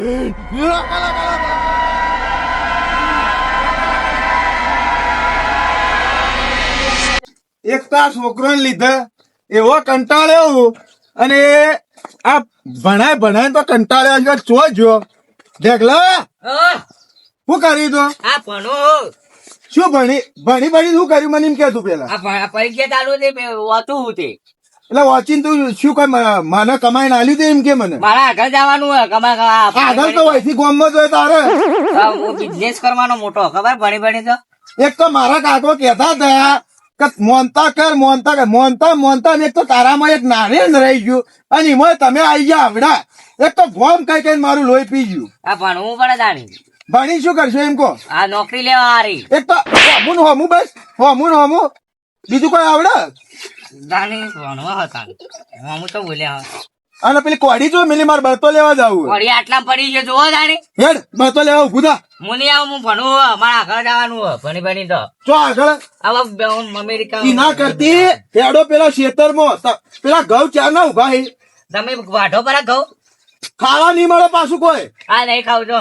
એક તો આ છોકરો લીધે એવો કંટાળ્યો અને આ ભણાય તો કંટાળ્યો ચોજો દેખલા શું કર્યું તો આ ભણો શું ભણી શું કર્યું મને એમ કે તું પેલા પરીક્ષા ચાલુ હતું તે એટલે વાંચીને તું શું કઈ મને કમાઈને આલ્યું તે એમ કે મને મારા આગળ જવાનું હોય આગળ તો વહીથી ગામમાં જોઈએ તારે બિઝનેસ કરવાનો મોટો ખબર ભણી તો એક તો મારા કાકો કહેતા હતા કે મોનતા એક તો તારામાં એક નારિયેળ રહી ગયું અને એમાં તમે આવી ગયા આવડા એક તો ભોમ કઈ મારું લોહી પી ગયું. આ ભણવું પડે તાણી ભણી શું કરશો એમ કહો. આ નોકરી લેવા હારી એક તો હોમું બસ હોમું બીજું કોઈ આવડે તાણી ભણવા હતા હું તો બોલ્યા અને પેલી કોડી જો મિલી મારે બળતો લેવા જવું કોડી આટલા પડી છે જોવો તાણી હેડ બળતો લેવા ઉભું થા. હું નહીં આવું હું ભણવું મારા આગળ જવાનું હોય ભણી તો ચો આગળ અમેરિકા ના કરતી હેડો પેલા ખેતરમાં પેલા ઘઉં ચાર ના ઉભા હે તમે વાઢો પર ઘઉં ખાવા નહીં મળે પાછું કોઈ. આ નહીં ખાવ છો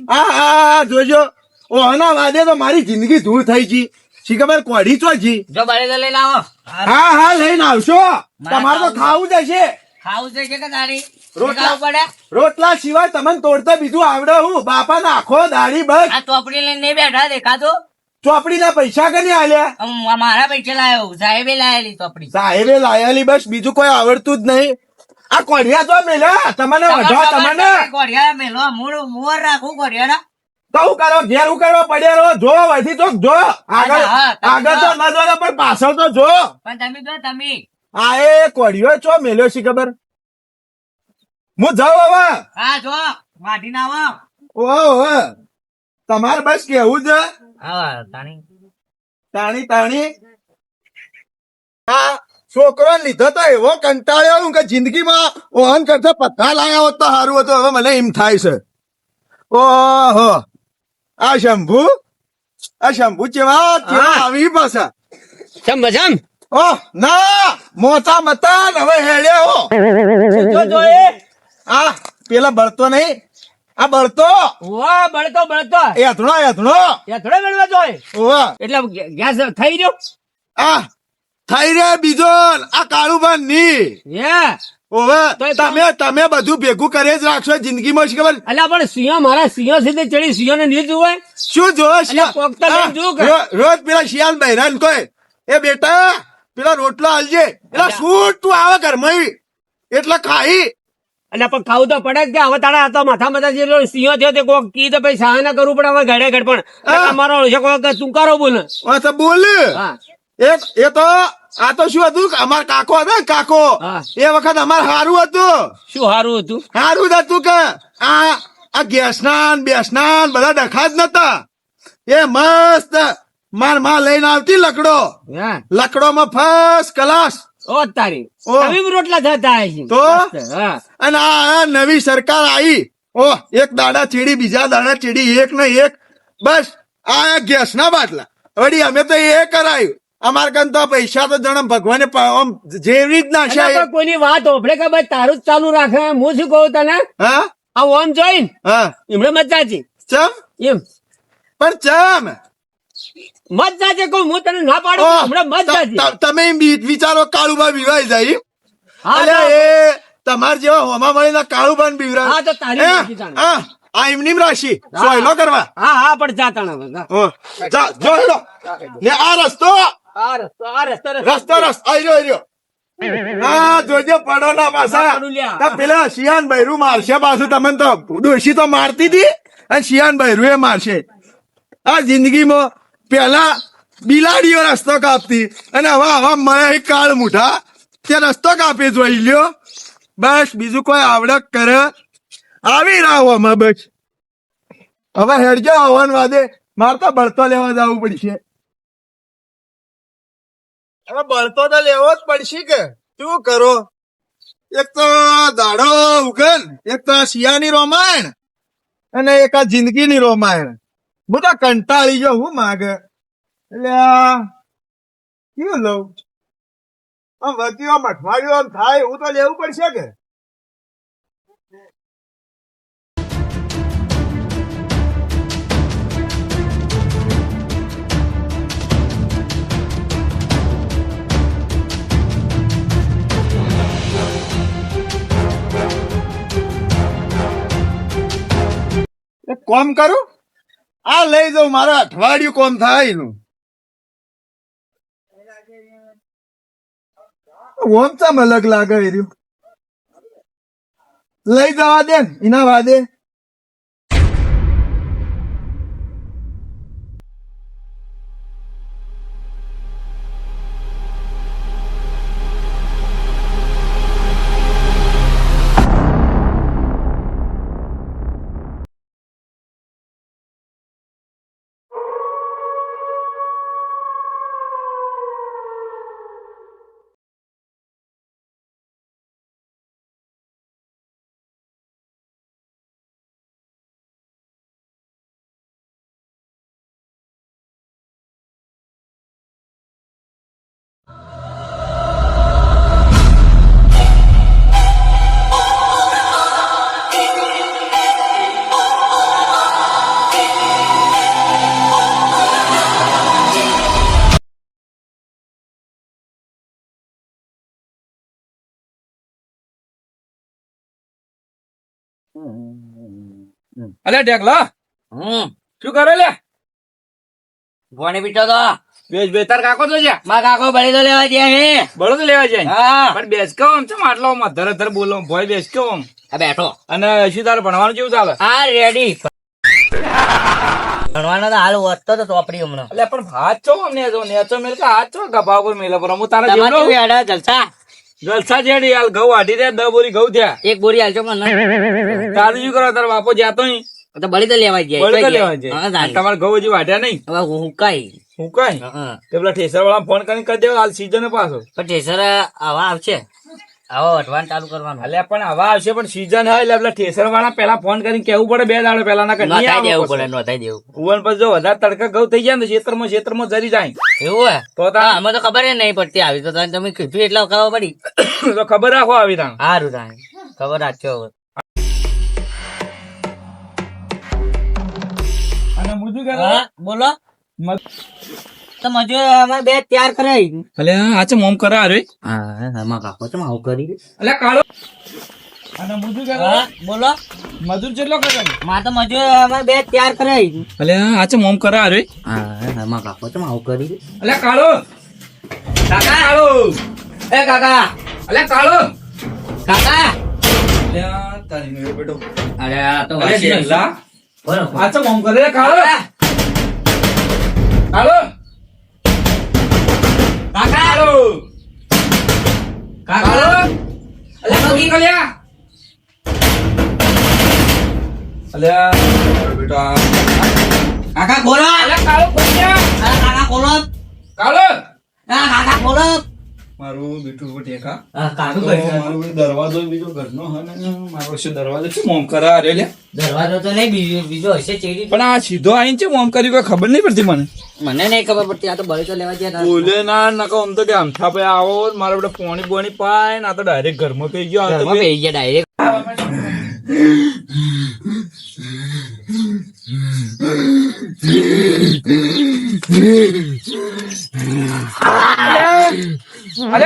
હા જોજો ઓના વાદે તો મારી જિંદગી ધૂળ થઈ ગઈ શી ખબર કોડી ચો જી જો બળે તો લઈને આવો હા લઈને આવશો તમારે તો ખાવું જ હશે. ખાવું છે કે તારી રોટલા પડે રોટલા સિવાય તમને તોડતા બીજું આવડે હું બાપા નાખો દાઢી બસ આ ચોપડી લઈને નહીં બેઠા દેખાતો ચોપડી ના પૈસા કની આલ્યા મારા પૈસા લાયો સાહેબે લાયેલી ચોપડી સાહેબે લાયેલી બસ બીજું કોઈ આવડતું જ નહીં. આ કોડિયા તો મેલ્યા તમને વધો તમને કોડિયા મેલો મોર રાખું કોડિયા તો હું કરો ઘેર હું કરવા પડ્યા રહો જો વહીથી તો જો આગળ તો ન જો પણ પાછળ તો જો પણ તમે આ એ કોડિયો ચો મેલ્યો છે ખબર હું જાઉં હવે હા જો વાઢી ના આવો ઓહો તમારે બસ કેવું છે હા તાણી આ છોકરો લીધો તો એવો કંટાળ્યો હું કે જિંદગીમાં ઓહન કરતા પથ્થા લાયા હોત તો સારું હતું. હવે મને એમ થાય છે ઓહો આ શંભુ કેવા આવી પાછા મજામ ઓહ ના મોટા મતા હવે હેડ્યા આ પેલા બળતો નહીં આ બળતો બળતો એથણો મેળવા જોઈએ ઓહ એટલે ગેસ થઈ રહ્યો આ થઈ રહ્યા બીજો આ કાળુભાન ની ઓવે તમે બધું ભેગું કરે જ રાખશો જિંદગીમાં શું ખબર. અલ્યા પણ સિંહ મારા સિંહ સીધે ચડી સિંહ ને નહીં જોવે શું જોવે રોજ પેલા શિયાળ બહેરાન કોઈ એ બેટા પેલા રોટલો હાલજે એટલે શું તું આવે ઘરમાં એટલે ખાઈ એટલે પણ ખાવું તો પડે જ હવે તારા તો માથા જે સિંહ થયો તે કોક કી તો પછી સહાય ના કરવું પડે હવે ઘડે ઘડ પણ અમારો તુંકારો બોલ તો બોલ એ તો આ તો શું હતું અમાર કાકો હતો કાકો એ વખત અમારે સારું હતું. શું સારું હતું જ હતું કે આ ગેસના બેસના બધા ડખા જ નતા એ મસ્ત માર માં લઈને આવતી લકડોમાં ફર્સ્ટ ક્લાસ તારી રોટલા થતા તો અને આ નવી સરકાર આવી એક દાડા ચીડી બીજા દાડા ચીડી એક ને એક બસ આ ગેસ ના બાટલા વળી અમે તો એ કરાયું અમાર કન તો પૈસા તો જણમ ભગવાને જેવી જ ના કોઈની વાત ઓભળે કે ભાઈ તારું જ ચાલુ રાખે હું શું કહું તને હા આ ઓમ જોઈને એમણે મજા છે ચમ એમ પણ ચમ મજા છે કહું હું તને ના પાડું હમણાં મજા છે તમે વિચારો કાળુબા બીવાઈ જાય એ તમાર જેવા હોમા મળીને કાળુબા બીવરા હા તો તારી આ એમની રાશિ સોયલો કરવા હા પણ જાતા ને આ રસ્તો આઈ હા જોજો પડો ના પાછા પેલા શિયાન બૈરું મારશે પાછું તમે તો ડોશી તો મારતી હતી અને શિયાન બૈરું એ મારશે. આ જિંદગીમાં પેલા બિલાડીઓ રસ્તો કાપતી અને હવે મળે કાળ મુઠા તે રસ્તો કાપી જોઈ લ્યો બસ બીજું કોઈ આવડક કરે આવી રહ્યો અમે બસ હવે હેડજો હવન વાદે મારે તો બળતો લેવા જવું પડશે. હવે બળતો તો લેવો જ પડશે કે શું કરો એક તો દાડો ઉગન એક તો શિયાની રોમાયણ અને એક આ જિંદગીની રોમાયણ હું તો કંટાળી ગયો હું માગે એટલે કેવું લઉં આમ વધી આમ અઠવાડિયું આમ થાય હું તો લેવું પડશે કે કોમ કરું આ લઈ જાઉં મારા અઠવાડિયું કોમ થાય એનું ઓમ ચમ અલગ લાગે એ રહ્યું લઈ જવા દે ને એના વાદે અલે ઢેકલા શું કરે લે ભોને પીટો તો બેસ બે તાર કાકો તો છે મારા કાકો બળી તો લેવા ગયા હે બળો તો લેવા જાય હા પણ બેસ કહો આમ છે આટલો ધર બોલો ભોય બેસ કહો આમ આ બેઠો અને શું તારે ભણવાનું કેવું ચાલે આ રેડી ભણવાનો તો હાલ વધતો તો ચોપડી હમણાં એટલે પણ હાથ છો અમને જો નેચો મેલ કે હાથ છો ગભા ઉપર મેલે પર હું તારા જેવડો જલસા જલસા જેડી હાલ ઘઉં વાઢી દે 10 બોરી ઘઉં થયા એક બોરી હાલજો મને તારું શું કરો તારો બાપો જાતો નહીં તો બળી તો લેવા ગયા બળી તો લેવા જાય તમારે ઘઉં હજી વાઢ્યા નહીં હવે હુકાઈ હું કઈ હા તે પેલા ઠેસર વાળા ફોન કરીને કહી દેવા હાલ સીઝન પાછો પણ ઠેસર આવા આવશે આવા વટવાનું ચાલુ કરવાનું એટલે પણ હવા આવશે પણ સીઝન હોય એટલે પેલા ઠેસર વાળા પેલા ફોન કરીને કેવું પડે 2 દાડો પેલા ના નોંધાઈ દેવું પડે નોંધાઈ દેવું કુવન પછી જો વધારે તડકા ઘઉં થઈ જાય ને ક્ષેત્રમાં જરી જાય એવું હે તો અમે તો ખબર નહીં પડતી આવી તો તમે કીધું એટલે ખબર પડી તો ખબર રાખો આવી તાં સારું થાય ખબર રાખજો હવે અને મુજુ કે હા બોલો તો મજૂર અમે બે તૈયાર કરાઈ અલે આ છે મોમ કરા રે હા આમાં કાકો તો આવું કરી અલે કાળો અને મુજુ કે હા બોલો મજૂર જેટલો કરે માં તો મજૂર અમે બે તૈયાર કરાઈ અલે આ છે મોમ કરા રે હા આમાં કાકો તો આવું કરી અલે કાળો કાકા કાળો એ કાકા અલે કાળો કાકા અલે તારી મેરો બેટો અરે આ તો અલે વાસી જેલા બોલો આ છે મોમ કરે કાળો કાળો કાકા કાળો કાળો અલે કોકી કલ્યા અલે બેટા કાકા બોલો અલે કાળો કોક્યા કાકા બોલો કાળો કાકા બોલો મારું બેટું ટેકા કાકા મારું દરવાજો બીજો ઘરનો હે ને મારો શું દરવાજો છે મોમ કરા રે લે દરવાજો તો નહીં બીજો હશે ચેડી પણ આ સીધો આઈને છે મોમ કરી કોઈ ખબર નહીં પડતી મને મને નહીં ખબર પડતી આ તો બળી તો લેવા ગયા બોલે ના નકો આમ તો કે આમથા પે આવો મારા બેટા પોણી બોણી પાય ને આ તો ડાયરેક્ટ ઘરમાં પઈ ગયો આ તો ઘરમાં બેહી ગયા ડાયરેક્ટ અરે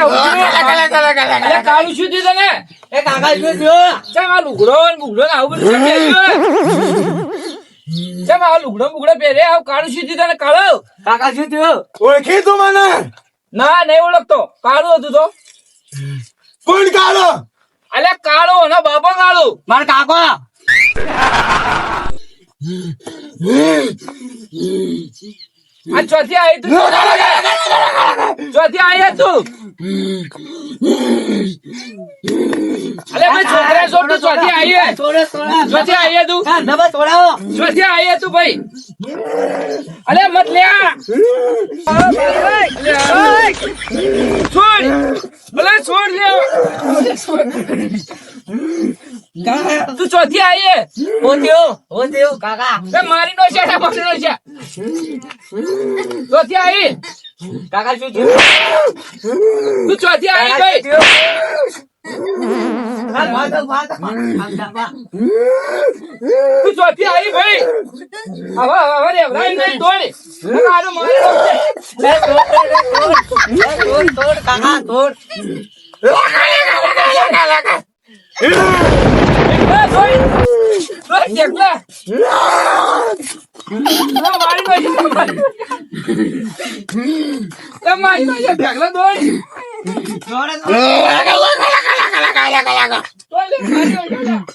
અરે કાળું શું થયું તને એ કાકા શું થયો ચમ આ લુગડો ને બુગડો ને આવું બધું પહેર્યું ચમ આ લુગડો બુગડો પહેરે આવું કાળું શું થયું તને કાળો કાકા શું થયું ઓળખી તું મને ના નહીં ઓળખતો કાળું હતું તો કોણ કાળો અલે કાળો ના બાપા કાળો માર કાકો આ ચોથી આવી તું ચોથી આવી તું અલે ભાઈ છોકરા છોડ તું ચોથી આવી થોડો ચોથી આવી તું નંબર છોડાવો ચોથી આવી તું ભાઈ અલે મત લે છોડ અલે છોડ લે તું ચોથી આવી હો થયો કાકા મારી નો છે મારી નો છે ચોથી આવી કાકા શું થયું તું ચોથી આવી ભાઈ તું ચોથી આવી ભાઈ હવે રેવરાઈ નહીં તોડ આનો મારી તોડ કાકા તોડ નો છે દોડ ઢેકલા. મારી નાખી. મારી નાખી ઢેકલા દોડ. દોડ લે, મારી નાખી.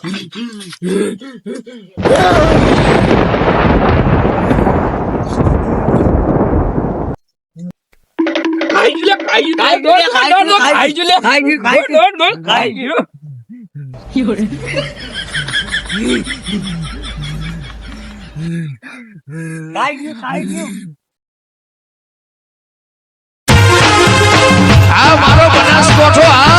ખાઈ ગયું લે, ખાઈ ગયું. દોડ, દોડ, દોડ, ખાઈ ગયું લે. દોડ, દોડ, ખાઈ ગયું. આ મારો બનાસકોઠો આ